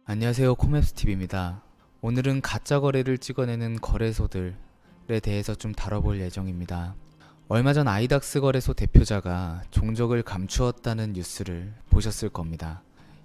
안녕하세요, 코맵스TV입니다. 오늘은 가짜 거래를 찍어내는 거래소들에 대해서 좀 다뤄볼 예정입니다. 얼마 전 아이닥스 거래소 대표자가 종적을 감추었다는 뉴스를 보셨을 겁니다.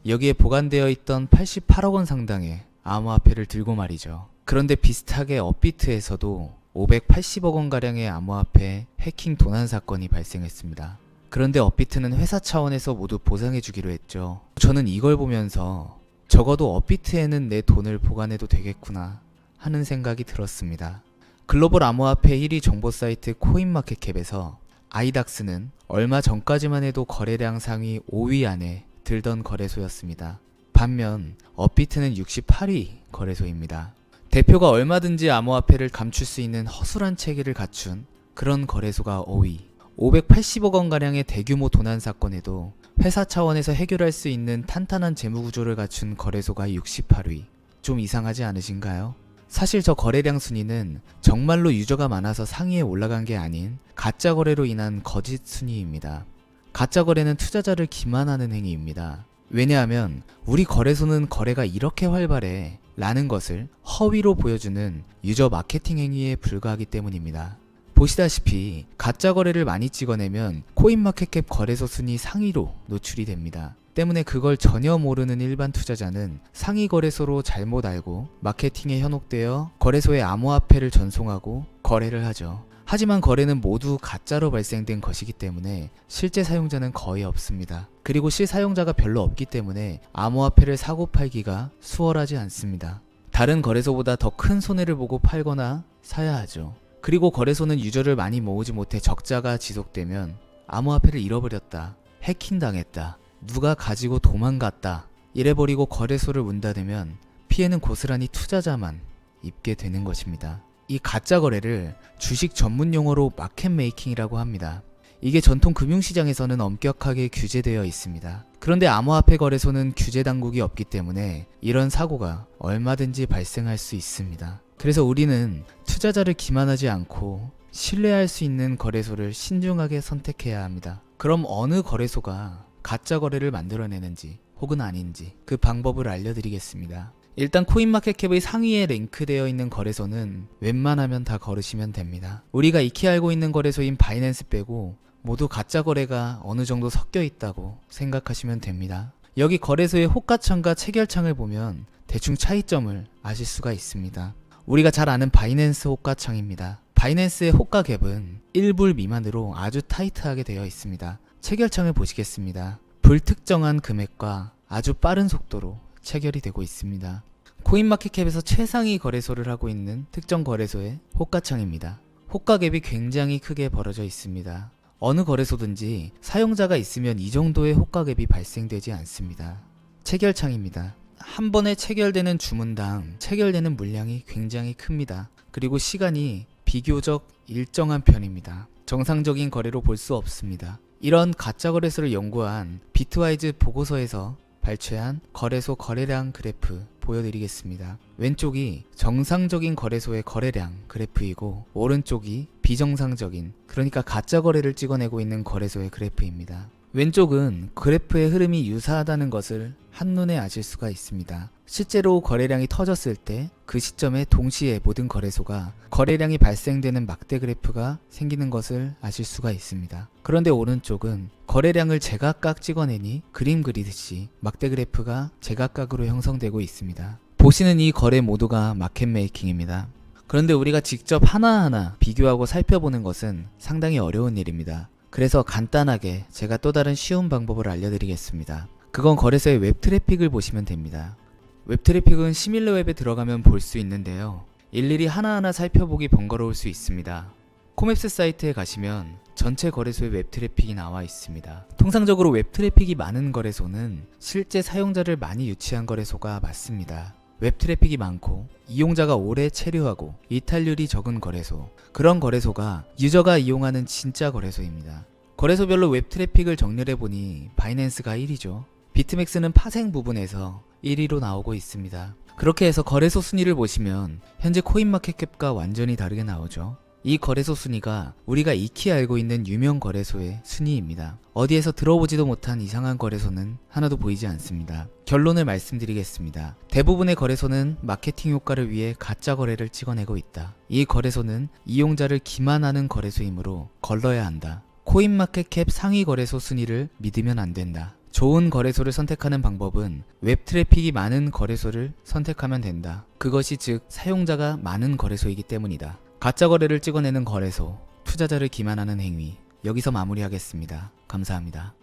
여기에 보관되어 있던 88억 원 상당의 암호화폐를 들고 말이죠. 그런데 비슷하게 업비트에서도 580억 원가량의 암호화폐 해킹 도난 사건이 발생했습니다. 그런데 업비트는 회사 차원에서 모두 보상해주기로 했죠. 저는 이걸 보면서 적어도 업비트에는 내 돈을 보관해도 되겠구나 하는 생각이 들었습니다. 글로벌 암호화폐 1위 정보 사이트 코인마켓캡에서 아이닥스는 얼마 전까지만 해도 거래량 상위 5위 안에 들던 거래소였습니다. 반면 업비트는 68위 거래소입니다. 대표가 얼마든지 암호화폐를 감출 수 있는 허술한 체계를 갖춘 그런 거래소가 5위. 580억 원가량의 대규모 도난 사건에도 회사 차원에서 해결할 수 있는 탄탄한 재무구조를 갖춘 거래소가 68위. 좀 이상하지 않으신가요? 사실 저 거래량 순위는 정말로 유저가 많아서 상위에 올라간 게 아닌 가짜 거래로 인한 거짓 순위입니다. 가짜 거래는 투자자를 기만하는 행위입니다. 왜냐하면 우리 거래소는 거래가 이렇게 활발해 라는 것을 허위로 보여주는 유저 마케팅 행위에 불과하기 때문입니다. 보시다시피 가짜 거래를 많이 찍어내면 코인마켓캡 거래소 순위 상위로 노출이 됩니다. 때문에 그걸 전혀 모르는 일반 투자자는 상위 거래소로 잘못 알고 마케팅에 현혹되어 거래소에 암호화폐를 전송하고 거래를 하죠. 하지만 거래는 모두 가짜로 발생된 것이기 때문에 실제 사용자는 거의 없습니다. 그리고 실사용자가 별로 없기 때문에 암호화폐를 사고 팔기가 수월하지 않습니다. 다른 거래소보다 더 큰 손해를 보고 팔거나 사야 하죠. 그리고 거래소는 유저를 많이 모으지 못해 적자가 지속되면 암호화폐를 잃어버렸다, 해킹당했다, 누가 가지고 도망갔다 이래버리고 거래소를 문 닫으면 피해는 고스란히 투자자만 입게 되는 것입니다. 이 가짜 거래를 주식 전문 용어로 마켓 메이킹이라고 합니다. 이게 전통 금융시장에서는 엄격하게 규제되어 있습니다. 그런데 암호화폐 거래소는 규제 당국이 없기 때문에 이런 사고가 얼마든지 발생할 수 있습니다. 그래서 우리는 투자자를 기만하지 않고 신뢰할 수 있는 거래소를 신중하게 선택해야 합니다. 그럼 어느 거래소가 가짜 거래를 만들어내는지 혹은 아닌지 그 방법을 알려드리겠습니다. 일단 코인마켓캡의 상위에 랭크되어 있는 거래소는 웬만하면 다 걸으시면 됩니다. 우리가 익히 알고 있는 거래소인 바이낸스 빼고 모두 가짜 거래가 어느 정도 섞여 있다고 생각하시면 됩니다. 여기 거래소의 호가창과 체결창을 보면 대충 차이점을 아실 수가 있습니다. 우리가 잘 아는 바이낸스 호가창입니다. 바이낸스의 호가 갭은 1불 미만으로 아주 타이트하게 되어 있습니다. 체결창을 보시겠습니다. 불특정한 금액과 아주 빠른 속도로 체결이 되고 있습니다. 코인마켓캡에서 최상위 거래소를 하고 있는 특정 거래소의 호가창입니다. 호가 갭이 굉장히 크게 벌어져 있습니다. 어느 거래소든지 사용자가 있으면 이 정도의 호가 갭이 발생되지 않습니다. 체결창입니다. 한 번에 체결되는 주문당 체결되는 물량이 굉장히 큽니다. 그리고 시간이 비교적 일정한 편입니다. 정상적인 거래로 볼 수 없습니다. 이런 가짜 거래소를 연구한 비트와이즈 보고서에서 발췌한 거래소 거래량 그래프 보여드리겠습니다. 왼쪽이 정상적인 거래소의 거래량 그래프이고 오른쪽이 비정상적인, 그러니까 가짜 거래를 찍어내고 있는 거래소의 그래프입니다. 왼쪽은 그래프의 흐름이 유사하다는 것을 한눈에 아실 수가 있습니다. 실제로 거래량이 터졌을 때 그 시점에 동시에 모든 거래소가 거래량이 발생되는 막대 그래프가 생기는 것을 아실 수가 있습니다. 그런데 오른쪽은 거래량을 제각각 찍어내니 그림 그리듯이 막대 그래프가 제각각으로 형성되고 있습니다. 보시는 이 거래 모두가 마켓 메이킹입니다. 그런데 우리가 직접 하나하나 비교하고 살펴보는 것은 상당히 어려운 일입니다. 그래서 간단하게 제가 또 다른 쉬운 방법을 알려드리겠습니다. 그건 거래소의 웹 트래픽을 보시면 됩니다. 웹 트래픽은 시밀러웹에 들어가면 볼 수 있는데요. 일일이 하나하나 살펴보기 번거로울 수 있습니다. 코맵스 사이트에 가시면 전체 거래소의 웹 트래픽이 나와 있습니다. 통상적으로 웹 트래픽이 많은 거래소는 실제 사용자를 많이 유치한 거래소가 맞습니다. 웹 트래픽이 많고 이용자가 오래 체류하고 이탈률이 적은 거래소, 그런 거래소가 유저가 이용하는 진짜 거래소입니다. 거래소별로 웹 트래픽을 정렬해보니 바이낸스가 1위죠. 비트맥스는 파생 부분에서 1위로 나오고 있습니다. 그렇게 해서 거래소 순위를 보시면 현재 코인마켓캡과 완전히 다르게 나오죠. 이 거래소 순위가 우리가 익히 알고 있는 유명 거래소의 순위입니다. 어디에서 들어보지도 못한 이상한 거래소는 하나도 보이지 않습니다. 결론을 말씀드리겠습니다. 대부분의 거래소는 마케팅 효과를 위해 가짜 거래를 찍어내고 있다. 이 거래소는 이용자를 기만하는 거래소이므로 걸러야 한다. 코인마켓캡 상위 거래소 순위를 믿으면 안 된다. 좋은 거래소를 선택하는 방법은 웹 트래픽이 많은 거래소를 선택하면 된다. 그것이 즉 사용자가 많은 거래소이기 때문이다. 가짜 거래를 찍어내는 거래소, 투자자를 기만하는 행위, 여기서 마무리하겠습니다. 감사합니다.